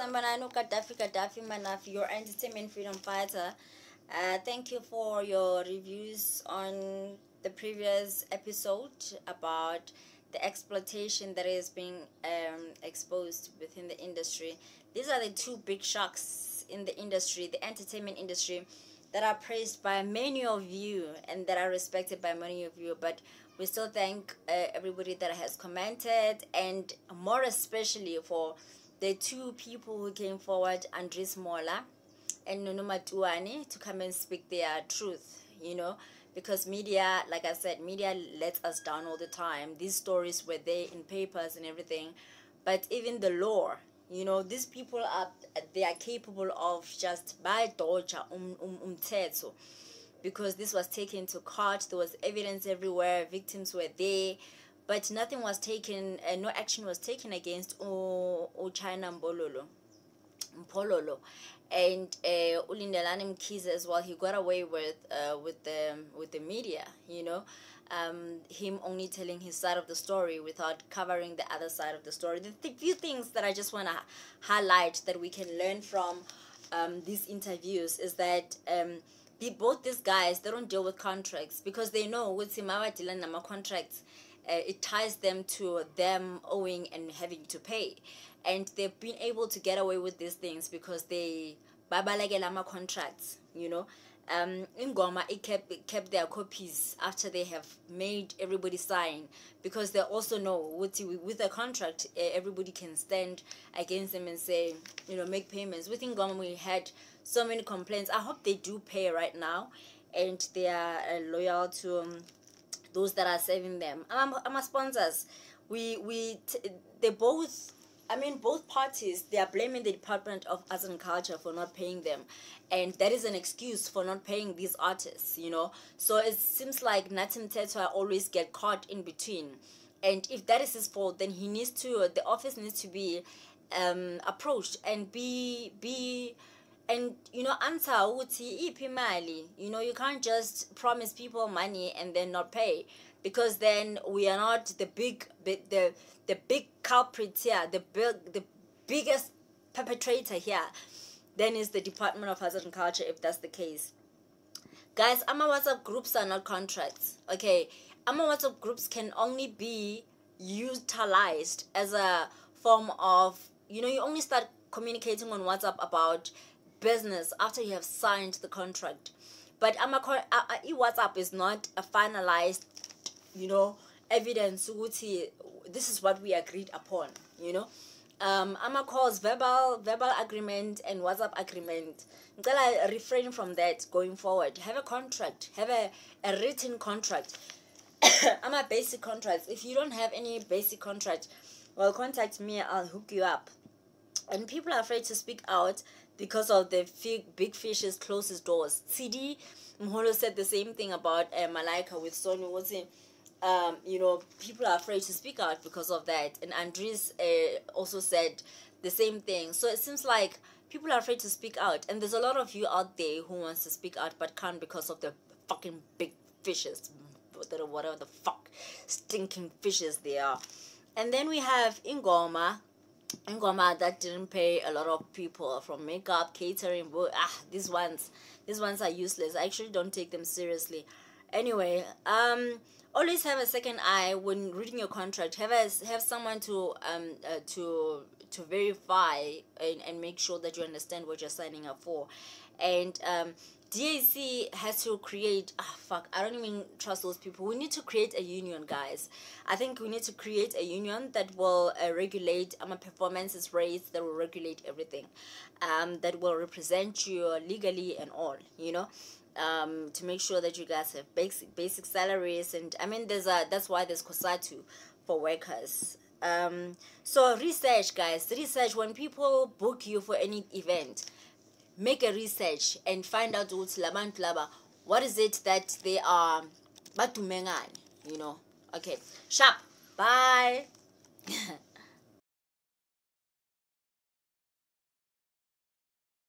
Sambanano Gaddafi Manaf, your entertainment freedom fighter. Thank you for your reviews on the previous episode about the exploitation that is being exposed within the industry. These are the two big sharks in the industry, the entertainment industry, that are praised by many of you and that are respected by many of you. But we still thank everybody that has commented, and more especially for the two people who came forward, Andres Mola and Nunu Matuani, to come and speak their truth, because media, like I said, media lets us down all the time. These stories were there in papers and everything, but even the law, these people they are capable of just by doja umthetho, because this was taken to court. There was evidence everywhere, victims were there, but nothing was taken, no action was taken against China Mpololo, and Lindelani Mkhize as well. He got away with the media, him only telling his side of the story without covering the other side of the story. The few things that I just want to highlight that we can learn from these interviews is that both these guys, they don't deal with contracts, because they know with Simawa Dylan Nama contracts, it ties them to them owing and having to pay, and they've been able to get away with these things because they babalagela contracts. INGOMA, it kept their copies after they have made everybody sign, because they also know with a contract, everybody can stand against them and say, make payments. With INGOMA, we had so many complaints. I hope they do pay right now, and they are loyal to those that are serving them. I'm a sponsors. They both, both parties, they are blaming the Department of Arts and Culture for not paying them, and that is an excuse for not paying these artists, So it seems like Natim Tetwa always get caught in between, and if that is his fault, then the office needs to be approached and answer uthi iphi mali. You can't just promise people money and then not pay, because then we are not the big culprit here, the biggest perpetrator here. Then is the Department of Arts and Culture, if that's the case. Guys, AMA WhatsApp groups are not contracts, okay? AMA WhatsApp groups can only be utilized as a form of, you only start communicating on WhatsApp about business after you have signed the contract. But WhatsApp is not a finalized, evidence. This is what we agreed upon, calls verbal agreement and WhatsApp agreement. Refrain from that going forward. Have a contract, have a written contract. Basic contracts. If you don't have any basic contract, well, contact me, I'll hook you up. And people are afraid to speak out because of the big fishes closes doors. CD Mpololo said the same thing about Malaika with Sony. People are afraid to speak out because of that. And Andres also said the same thing. So it seems like people are afraid to speak out. And there's a lot of you out there who wants to speak out but can't because of the fucking big fishes. Whatever the fuck stinking fishes they are. And then we have INGOMA that didn't pay a lot of people from makeup, catering. These ones are useless. I actually don't take them seriously. Anyway, always have a second eye when reading your contract. Have someone to verify and make sure that you understand what you're signing up for. And DAC has to create, I don't even trust those people. We need to create a union, guys. I think we need to create a union that will regulate performances rates, that will regulate everything, that will represent you legally and all, to make sure that you guys have basic salaries. And that's why there's COSATU for workers. So research, guys. Research. When people book you for any event, make a research and find out what is it that they are batumengani, Okay, sharp. Bye.